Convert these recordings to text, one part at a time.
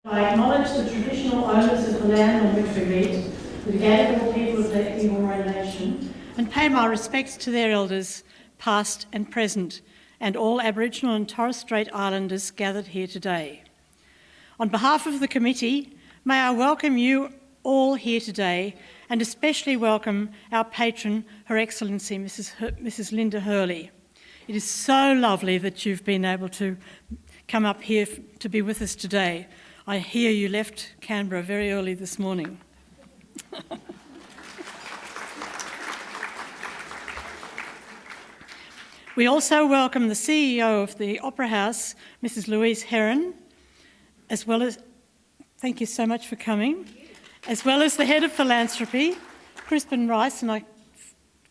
I acknowledge the traditional owners of the land on which we meet, the Gadigal people of the Eora Nation, and pay my respects to their elders, past and present, and all Aboriginal and Torres Strait Islanders gathered here today. On behalf of the committee, may I welcome you all here today, and especially welcome our patron, Her Excellency, Mrs. Linda Hurley. It is so lovely that you've been able to come up here to be with us today. I hear you left Canberra very early this morning. We also welcome the CEO of the Opera House, Mrs. Louise Heron, as well as, thank you so much for coming, as well as the head of philanthropy, Crispin Rice, and I've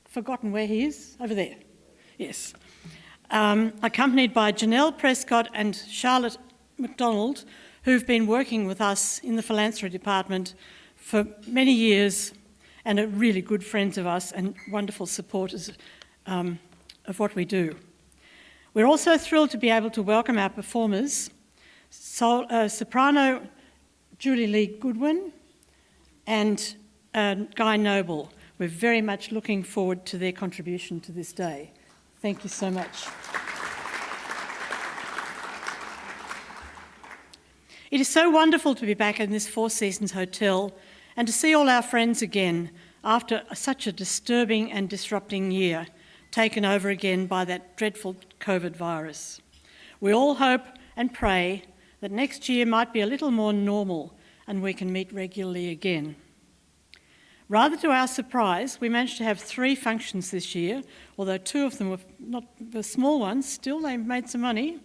forgotten where he is, over there, yes. Accompanied by Janelle Prescott and Charlotte McDonald, who've been working with us in the philanthropy department for many years and are really good friends of us and wonderful supporters of what we do. We're also thrilled to be able to welcome our performers, soprano Julie Lee Goodwin and Guy Noble. We're very much looking forward to their contribution to this day. Thank you so much. It is so wonderful to be back in this Four Seasons hotel and to see all our friends again after such a disturbing and disrupting year, taken over again by that dreadful COVID virus. We all hope and pray that next year might be a little more normal and we can meet regularly again. Rather to our surprise, we managed to have 3 functions this year, although 2 of them were not the small ones, still they made some money.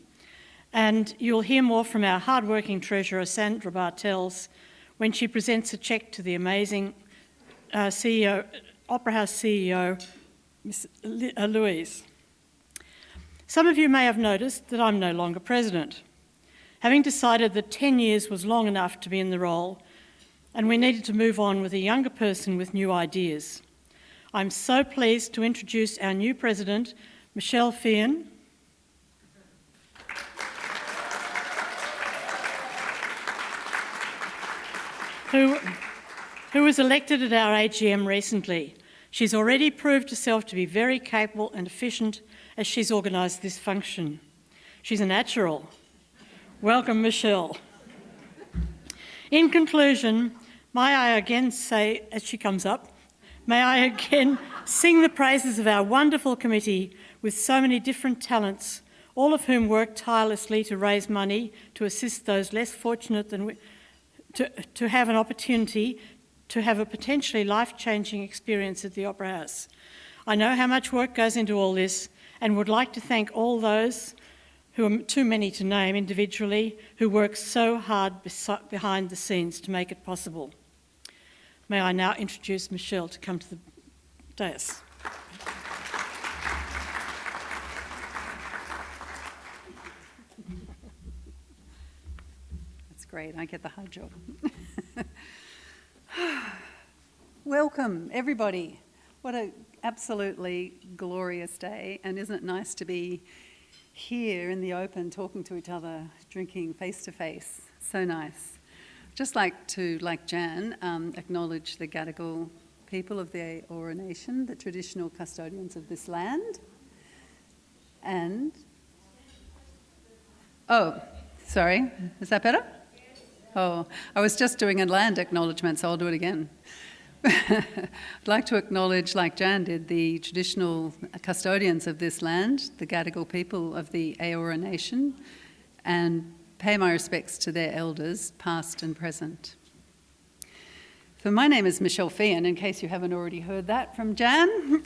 And you'll hear more from our hard-working treasurer, Sandra Bartels, when she presents a cheque to the amazing Opera House CEO, Miss Louise. Some of you may have noticed that I'm no longer president, having decided that 10 years was long enough to be in the role and we needed to move on with a younger person with new ideas. I'm so pleased to introduce our new president, Michelle Feehan, who was elected at our AGM recently. She's already proved herself to be very capable and efficient as she's organised this function. She's a natural. Welcome, Michelle. In conclusion, may I again say, as she comes up, may I again sing the praises of our wonderful committee with so many different talents, all of whom work tirelessly to raise money to assist those less fortunate than we, to have an opportunity to have a potentially life-changing experience at the Opera House. I know how much work goes into all this and would like to thank all those who are too many to name individually, who work so hard behind the scenes to make it possible. May I now introduce Michelle to come to the dais. That's great, I get the hard job. Welcome, everybody. What an absolutely glorious day, and isn't it nice to be here in the open, talking to each other, drinking face to face. So nice. Just like to, like Jan, acknowledge the Gadigal people of the Eora Nation, the traditional custodians of this land. And, oh, sorry, is that better? Oh, I was just doing a land acknowledgement, so I'll do it again. I'd like to acknowledge, like Jan did, the traditional custodians of this land, the Gadigal people of the Eora Nation, and pay my respects to their elders, past and present. So my name is Michelle Feehan, in case you haven't already heard that from Jan.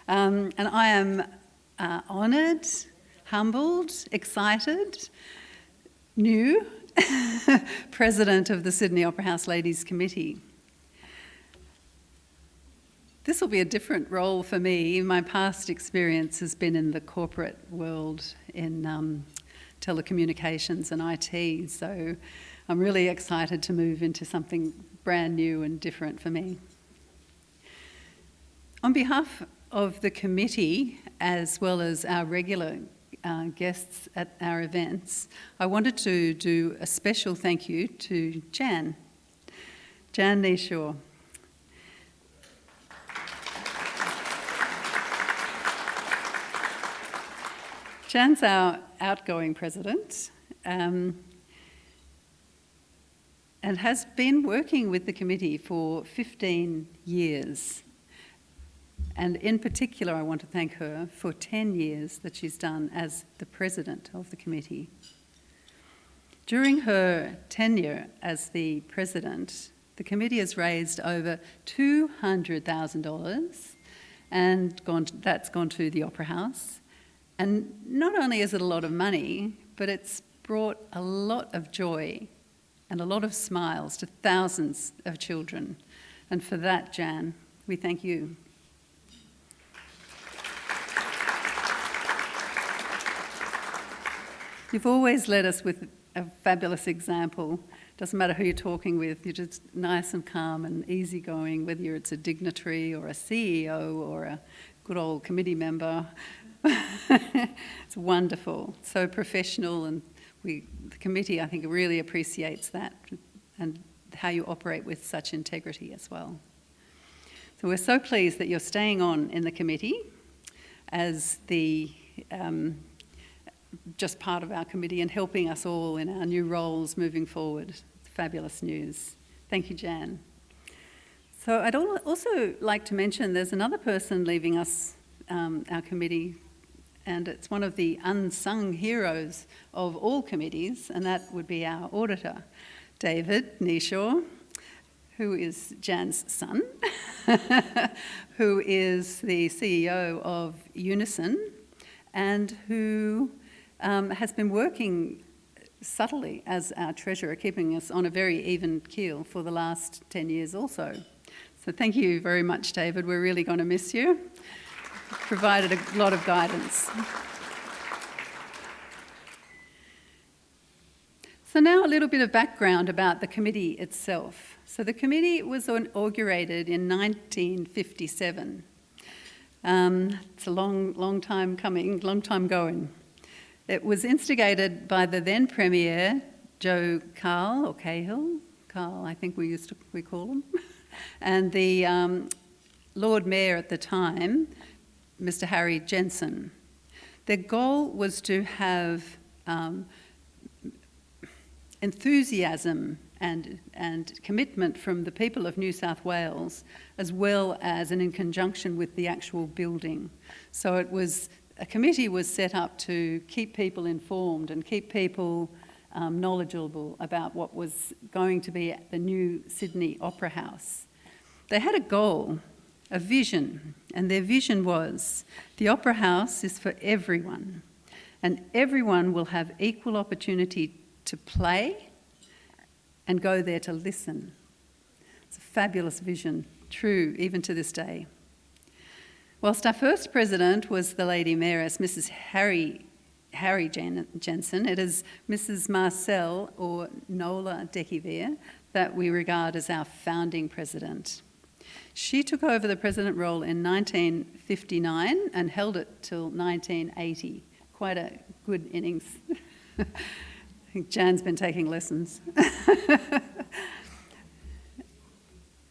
And I am honoured, humbled, excited, new President of the Sydney Opera House Ladies Committee. This will be a different role for me. My past experience has been in the corporate world in telecommunications and IT, so I'm really excited to move into something brand new and different for me. On behalf of the committee, as well as our regular guests at our events, I wanted to do a special thank you to Jan Neeshaw. Jan's our outgoing president and has been working with the committee for 15 years. And in particular, I want to thank her for 10 years that she's done as the president of the committee. During her tenure as the president, the committee has raised over $200,000 and that's gone to the Opera House. And not only is it a lot of money, but it's brought a lot of joy and a lot of smiles to thousands of children. And for that, Jan, we thank you. You've always led us with a fabulous example. Doesn't matter who you're talking with, you're just nice and calm and easygoing, whether it's a dignitary or a CEO or a good old committee member. It's wonderful, so professional, and the committee, I think, really appreciates that and how you operate with such integrity as well. So we're so pleased that you're staying on in the committee as the just part of our committee and helping us all in our new roles moving forward. It's fabulous news. Thank you, Jan. So I'd also like to mention there's another person leaving us, our committee, and it's one of the unsung heroes of all committees, and that would be our auditor, David Neeshaw, who is Jan's son, who is the CEO of Unison, and who has been working subtly as our treasurer, keeping us on a very even keel for the last 10 years also. So thank you very much, David. We're really going to miss you. Provided a lot of guidance. So now a little bit of background about the committee itself. So the committee was inaugurated in 1957. It's a long time coming, long time going. It was instigated by the then Premier, Joe Cahill, I think we call him, and the Lord Mayor at the time, Mr. Harry Jensen. Their goal was to have enthusiasm and commitment from the people of New South Wales, as well as in conjunction with the actual building. So a committee was set up to keep people informed and keep people knowledgeable about what was going to be at the new Sydney Opera House. They had a goal, a vision, and their vision was the Opera House is for everyone, and everyone will have equal opportunity to play and go there to listen. It's a fabulous vision, true even to this day. Whilst our first president was the Lady Mayoress, Mrs. Harry Jensen, it is Mrs. Marcel or Nola Dekiver that we regard as our founding president. She took over the president role in 1959 and held it till 1980. Quite a good innings. I think Jan's been taking lessons.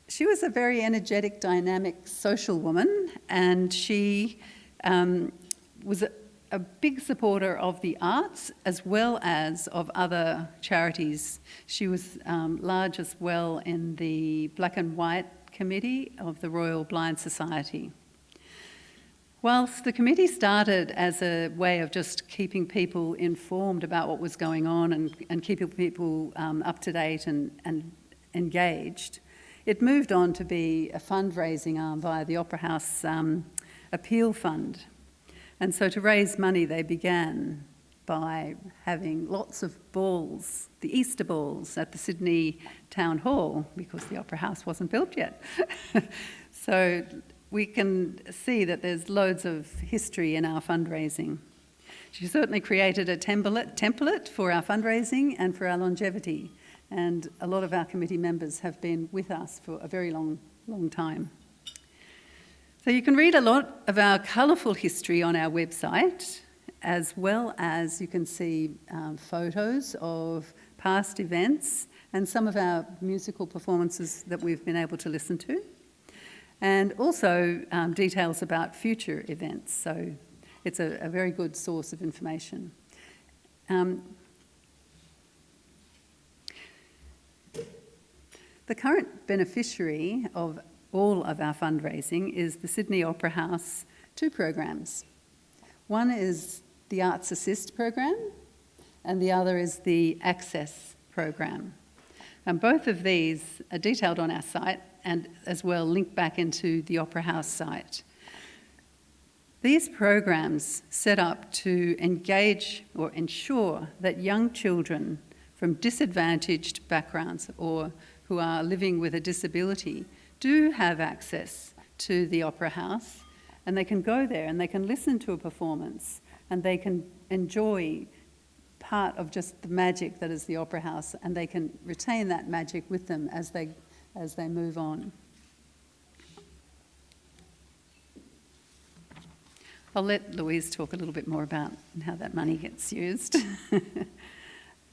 She was a very energetic, dynamic, social woman, and she was a big supporter of the arts as well as of other charities. She was large as well in the Black and White Committee of the Royal Blind Society. Whilst the committee started as a way of just keeping people informed about what was going on and keeping people up to date and engaged, it moved on to be a fundraising arm via the Opera House Appeal Fund. And so to raise money, they began by having lots of balls, the Easter balls at the Sydney Town Hall, because the Opera House wasn't built yet. So we can see that there's loads of history in our fundraising. She certainly created a template for our fundraising and for our longevity. And a lot of our committee members have been with us for a very long time. So you can read a lot of our colourful history on our website, as well as you can see photos of past events and some of our musical performances that we've been able to listen to, and also details about future events. So it's a very good source of information. The current beneficiary of all of our fundraising is the Sydney Opera House 2 programs. One is the Arts Assist program, and the other is the Access program. And both of these are detailed on our site and as well link back into the Opera House site. These programs set up to engage or ensure that young children from disadvantaged backgrounds or who are living with a disability do have access to the Opera House, and they can go there and they can listen to a performance and they can enjoy part of just the magic that is the Opera House, and they can retain that magic with them as they move on. I'll let Louise talk a little bit more about how that money gets used.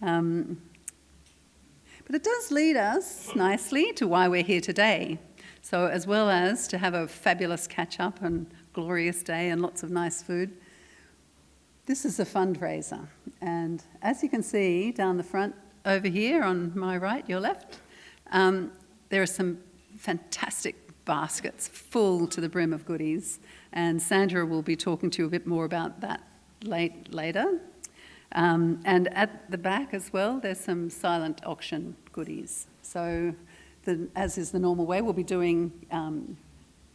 But it does lead us nicely to why we're here today. So as well as to have a fabulous catch-up and glorious day and lots of nice food, this is a fundraiser. And as you can see down the front over here on my right, your left, there are some fantastic baskets full to the brim of goodies. And Sandra will be talking to you a bit more about that later. And at the back as well, there's some silent auction goodies. So as is the normal way, we'll be doing,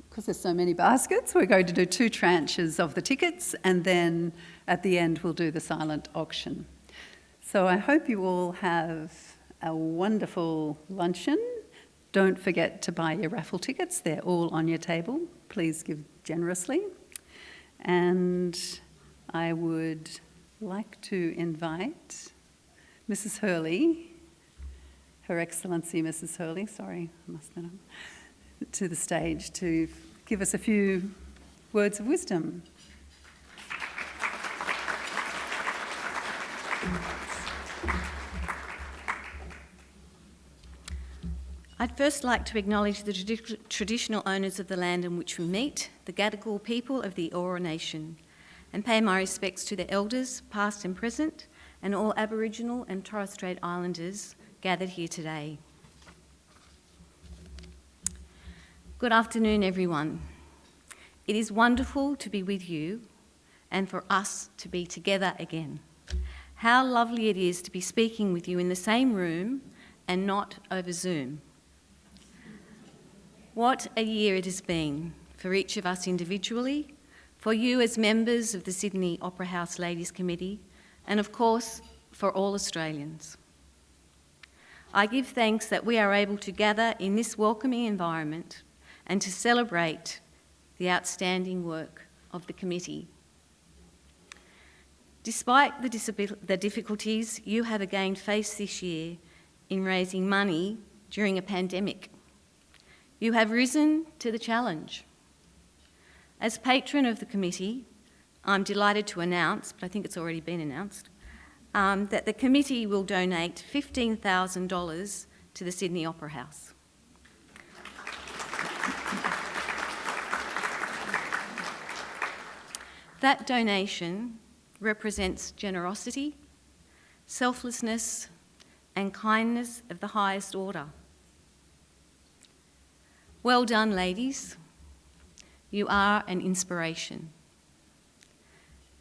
because there's so many baskets, we're going to do 2 tranches of the tickets, and then at the end we'll do the silent auction. So I hope you all have a wonderful luncheon. Don't forget to buy your raffle tickets. They're all on your table. Please give generously. And I would like to invite Mrs. Hurley, Her Excellency Mrs. Hurley, sorry, I must know, to the stage to give us a few words of wisdom. I'd first like to acknowledge the traditional owners of the land in which we meet, the Gadigal people of the Eora Nation, and pay my respects to the elders, past and present, and all Aboriginal and Torres Strait Islanders gathered here today. Good afternoon, everyone. It is wonderful to be with you and for us to be together again. How lovely it is to be speaking with you in the same room and not over Zoom. What a year it has been for each of us individually, for you as members of the Sydney Opera House Ladies Committee, and of course, for all Australians. I give thanks that we are able to gather in this welcoming environment and to celebrate the outstanding work of the committee. Despite the difficulties you have again faced this year in raising money during a pandemic, you have risen to the challenge. As patron of the committee, I'm delighted to announce, but I think it's already been announced, that the committee will donate $15,000 to the Sydney Opera House. That donation represents generosity, selflessness, and kindness of the highest order. Well done, ladies. You are an inspiration.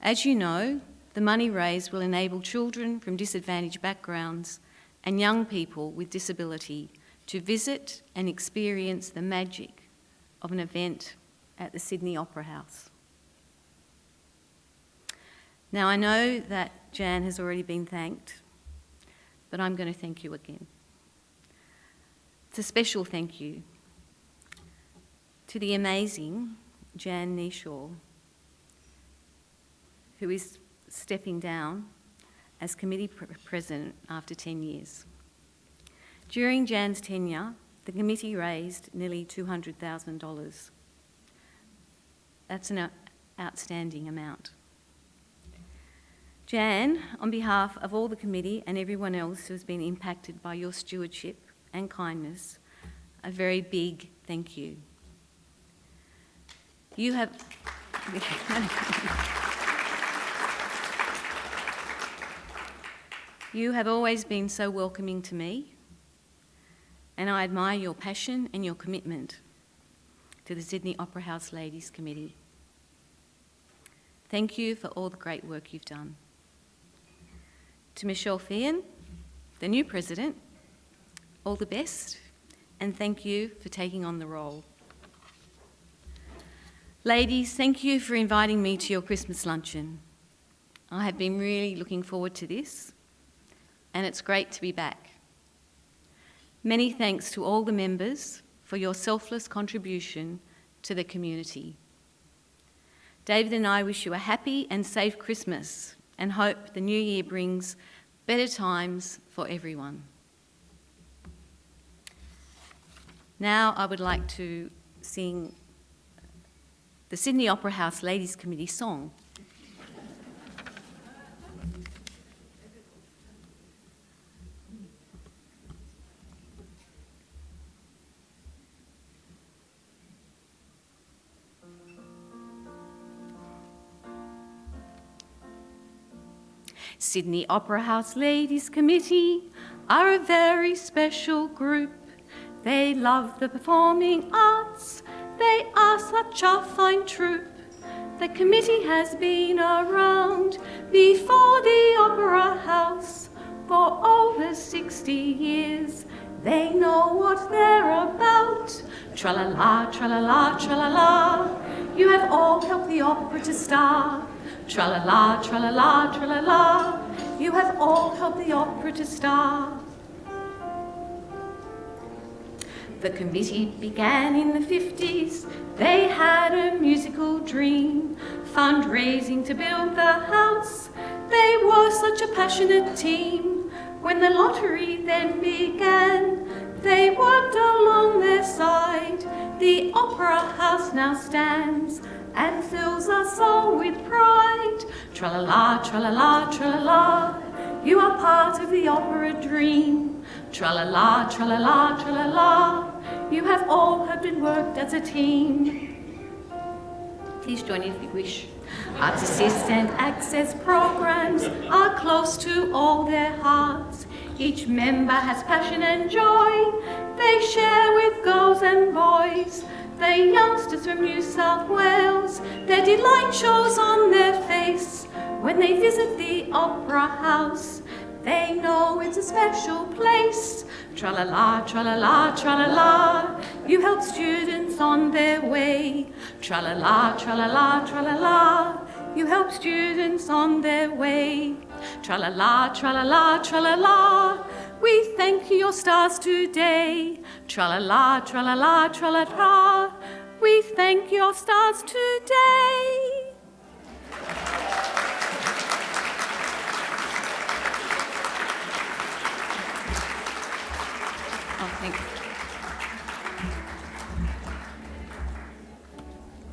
As you know, the money raised will enable children from disadvantaged backgrounds and young people with disability to visit and experience the magic of an event at the Sydney Opera House. Now, I know that Jan has already been thanked, but I'm going to thank you again. It's a special thank you to the amazing Jan Neeshaw, who is stepping down as committee president after 10 years. During Jan's tenure, the committee raised nearly $200,000. That's an outstanding amount. Jan, on behalf of all the committee and everyone else who has been impacted by your stewardship and kindness, a very big thank you. You have... You have always been so welcoming to me, and I admire your passion and your commitment to the Sydney Opera House Ladies Committee. Thank you for all the great work you've done. To Michelle Feehan, the new president, all the best, and thank you for taking on the role. Ladies, thank you for inviting me to your Christmas luncheon. I have been really looking forward to this, and it's great to be back. Many thanks to all the members for your selfless contribution to the community. David and I wish you a happy and safe Christmas and hope the new year brings better times for everyone. Now I would like to sing the Sydney Opera House Ladies Committee song. Sydney Opera House Ladies Committee are a very special group. They love the performing arts. They are such a fine troupe. The committee has been around before the Opera House for over 60 years. They know what they're about. Tra-la-la, tra-la-la, tra-la-la. You have all helped the opera to star. Tra-la-la, tra-la-la, tra-la-la. You have all helped the opera to star. The committee began in the 50s. They had a musical dream, fundraising to build the house. They were such a passionate team. When the lottery then began, they worked along their side. The Opera House now stands and fills us all with pride. Tra-la-la, tra-la-la, tra-la-la. You are part of the opera dream. Tra-la-la, tra-la-la, tra-la-la. You have all have been worked as a team. Please join in if you wish. Arts Assist and Access programs are close to all their hearts. Each member has passion and joy. They share with girls and boys. The youngsters from New South Wales, their delight shows on their face. When they visit the Opera House, they know it's a special place. Tra-la-la, tra-la-la, tra-la-la. You help students on their way. Tra-la-la, tra-la-la, tra-la-la. You help students on their way. Tra-la-la, tra-la-la, tra-la-la. We thank your stars today. Tra-la-la, tra-la-la, tra-la-la. We thank your stars today. Oh, thanks.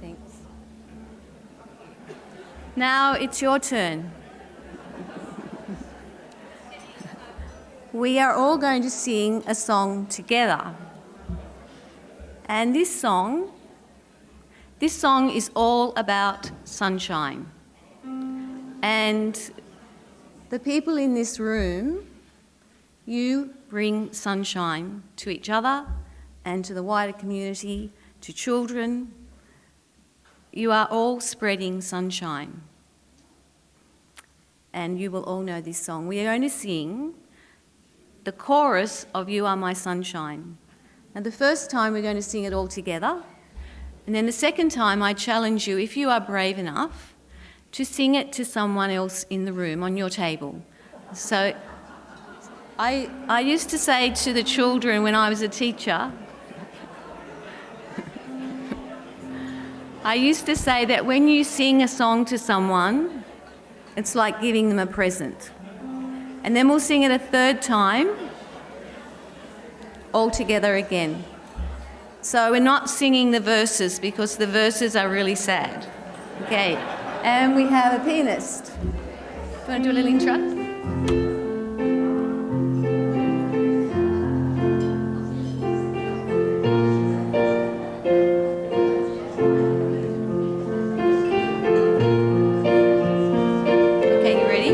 Thanks. Now it's your turn. We are all going to sing a song together. And this song is all about sunshine. And the people in this room, you bring sunshine to each other and to the wider community, to children. You are all spreading sunshine. And you will all know this song. We are going to sing the chorus of You Are My Sunshine. And the first time we're going to sing it all together. And then the second time I challenge you, if you are brave enough, to sing it to someone else in the room on your table. So I used to say to the children when I was a teacher, I used to say that when you sing a song to someone, it's like giving them a present. And then we'll sing it a third time, all together again. So we're not singing the verses because the verses are really sad. Okay, and we have a pianist. you want to do a little intro? Okay, you ready?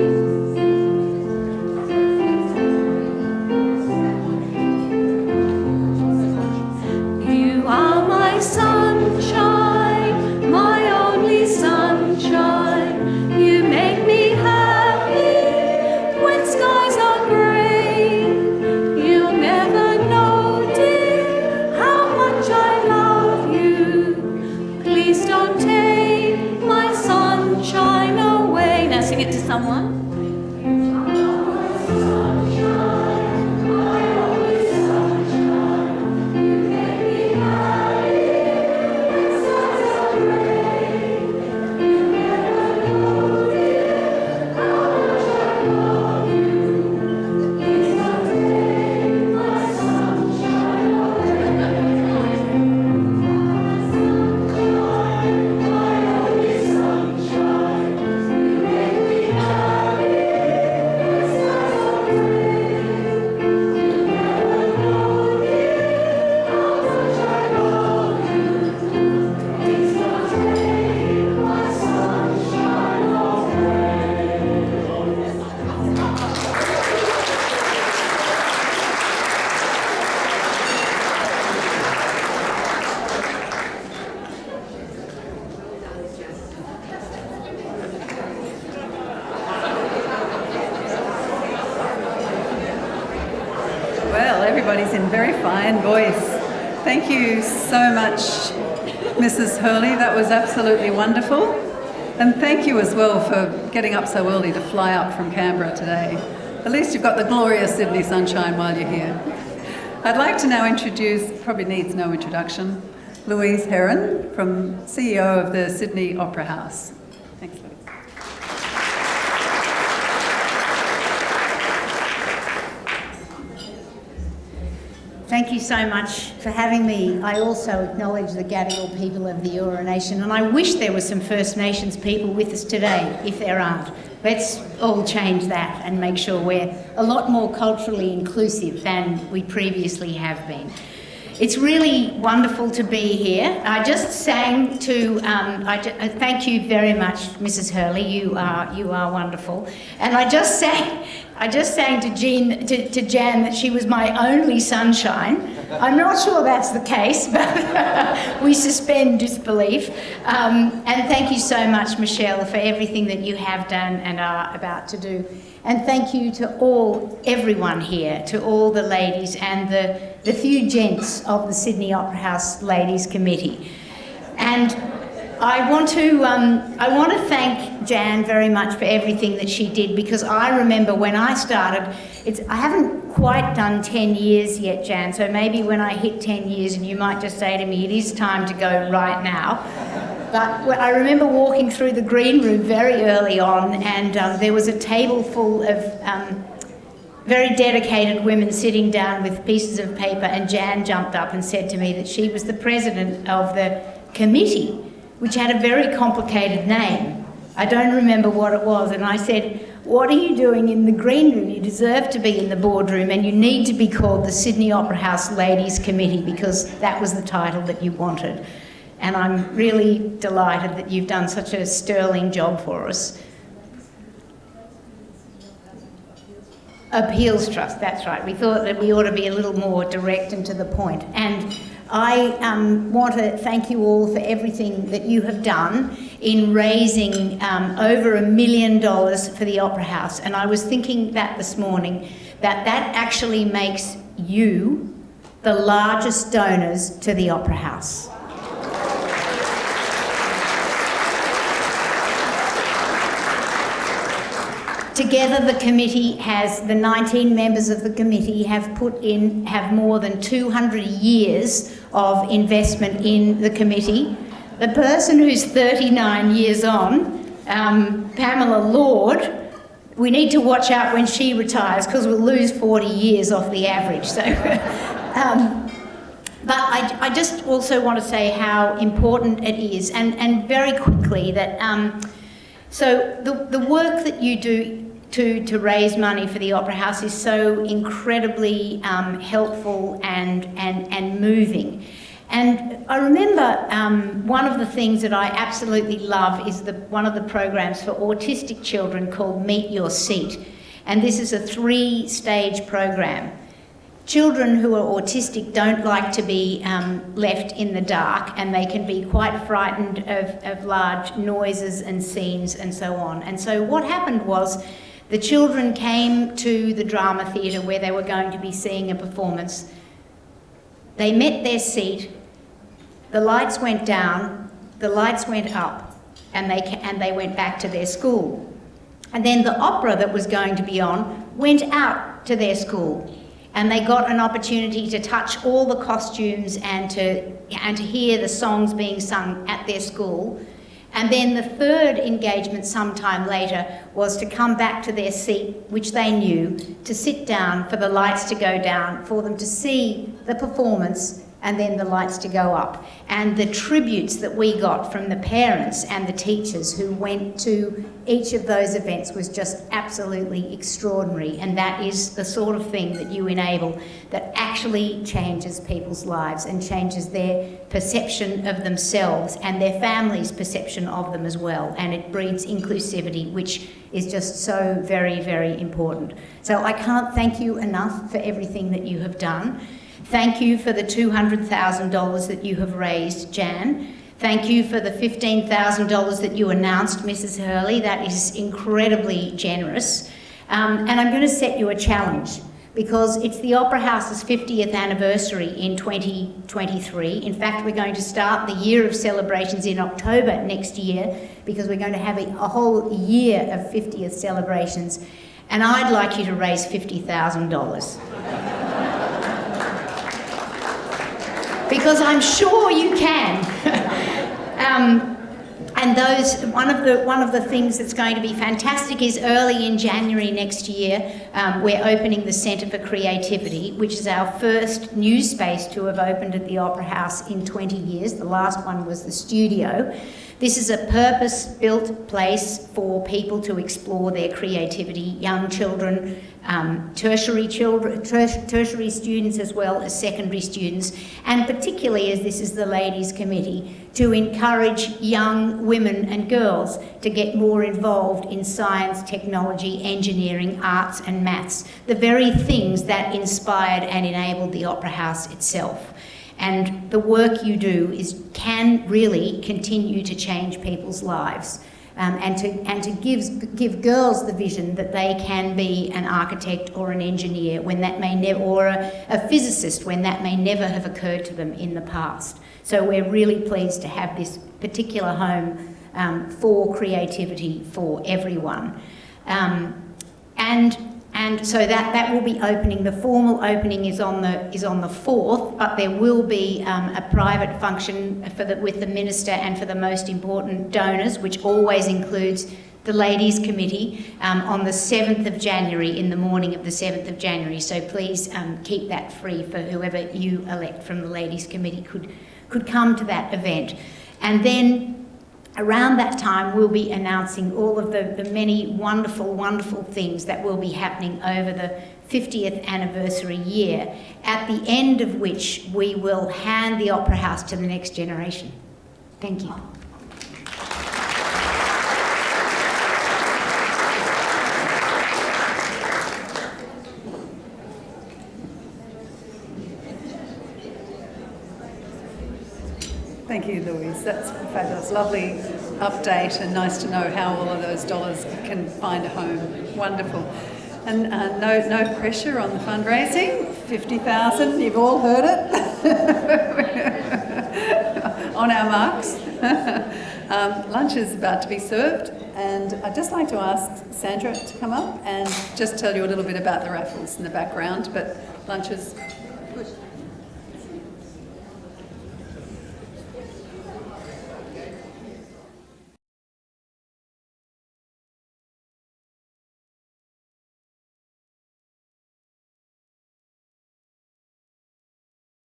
You are my sunshine, my only sunshine. You make me happy when skies are grey. You'll never know, dear, how much I love you. Please don't take my sunshine away. Now sing it to someone. Well, everybody's in very fine voice. Thank you so much, Mrs. Hurley. That was absolutely wonderful. And thank you as well for getting up so early to fly up from Canberra today. At least you've got the glorious Sydney sunshine while you're here. I'd like to now introduce, probably needs no introduction, Louise Heron, CEO of the Sydney Opera House. Thanks, Louise. Thank you so much for having me. I also acknowledge the Gadigal people of the Eora Nation, and I wish there were some First Nations people with us today, if there aren't. Let's all change that and make sure we're a lot more culturally inclusive than we previously have been. It's really wonderful to be here. I just sang to, thank you very much, Mrs. Hurley, you are wonderful. And I just sang to Jan that she was my only sunshine. I'm not sure that's the case, but we suspend disbelief. And thank you so much, Michelle, for everything that you have done and are about to do. And thank you to everyone here, to all the ladies and the few gents of the Sydney Opera House Ladies Committee. And I want to thank Jan very much for everything that she did, because I remember when I started, I haven't quite done 10 years yet, Jan, so maybe when I hit 10 years and you might just say to me, it is time to go right now. But I remember walking through the green room very early on, and there was a table full of very dedicated women sitting down with pieces of paper, and Jan jumped up and said to me that she was the president of the committee, which had a very complicated name. I don't remember what it was, and I said, what are you doing in the green room? You deserve to be in the boardroom, and you need to be called the Sydney Opera House Ladies Committee, because that was the title that you wanted. And I'm really delighted that you've done such a sterling job for us. Appeals Trust, that's right. We thought that we ought to be a little more direct and to the point. And I want to thank you all for everything that you have done in raising over $1 million for the Opera House. And I was thinking that this morning, that actually makes you the largest donors to the Opera House. Together, the 19 members of the committee have more than 200 years of investment in the committee. The person who's 39 years on, Pamela Lord, we need to watch out when she retires, because we'll lose 40 years off the average. So, but I just also want to say how important it is, and very quickly, that So the work that you do to raise money for the Opera House is so incredibly helpful and moving. And I remember one of the things that I absolutely love is one of the programs for autistic children called Meet Your Seat. And this is a 3-stage program. Children who are autistic don't like to be left in the dark, and they can be quite frightened of large noises and scenes and so on. And so what happened was the children came to the drama theatre where they were going to be seeing a performance. They met their seat, the lights went down, the lights went up, and they went back to their school. And then the opera that was going to be on went out to their school, and they got an opportunity to touch all the costumes and to hear the songs being sung at their school. And then the third engagement sometime later was to come back to their seat, which they knew, to sit down, for the lights to go down, for them to see the performance, and then the lights to go up. And the tributes that we got from the parents and the teachers who went to each of those events was just absolutely extraordinary. And that is the sort of thing that you enable that actually changes people's lives and changes their perception of themselves and their families' perception of them as well. And it breeds inclusivity, which is just so very, very important. So I can't thank you enough for everything that you have done. Thank you for the $200,000 that you have raised, Jan. Thank you for the $15,000 that you announced, Mrs. Hurley. That is incredibly generous. And I'm going to set you a challenge, because it's the Opera House's 50th anniversary in 2023. In fact, we're going to start the year of celebrations in October next year, because we're going to have a whole year of 50th celebrations. And I'd like you to raise $50,000. Because I'm sure you can. And one of the things that's going to be fantastic is early in January next year, we're opening the Centre for Creativity, which is our first new space to have opened at the Opera House in 20 years. The last one was the studio. This is a purpose-built place for people to explore their creativity, young children, tertiary students as well as secondary students, and particularly, as this is the Ladies' Committee, to encourage young women and girls to get more involved in science, technology, engineering, arts and maths, the very things that inspired and enabled the Opera House itself. And the work you do can really continue to change people's lives, and to give girls the vision that they can be an architect or an engineer when that may never, or a physicist when that may never have occurred to them in the past. So we're really pleased to have this particular home for creativity for everyone. And so that will be opening. The formal opening is on the 4th, but there will be a private function with the Minister and for the most important donors, which always includes the Ladies' Committee, on the 7th of January, in the morning of the 7th of January. So please keep that free for whoever you elect from the Ladies' Committee could come to that event. And then around that time, we'll be announcing all of the many wonderful, wonderful things that will be happening over the 50th anniversary year, at the end of which we will hand the Opera House to the next generation. Thank you. Thank you, Louise. That's a fabulous, lovely update, and nice to know how all of those dollars can find a home. Wonderful. And no pressure on the fundraising. 50,000, you've all heard it. On our marks. Lunch is about to be served, and I'd just like to ask Sandra to come up and just tell you a little bit about the raffles in the background, but lunch is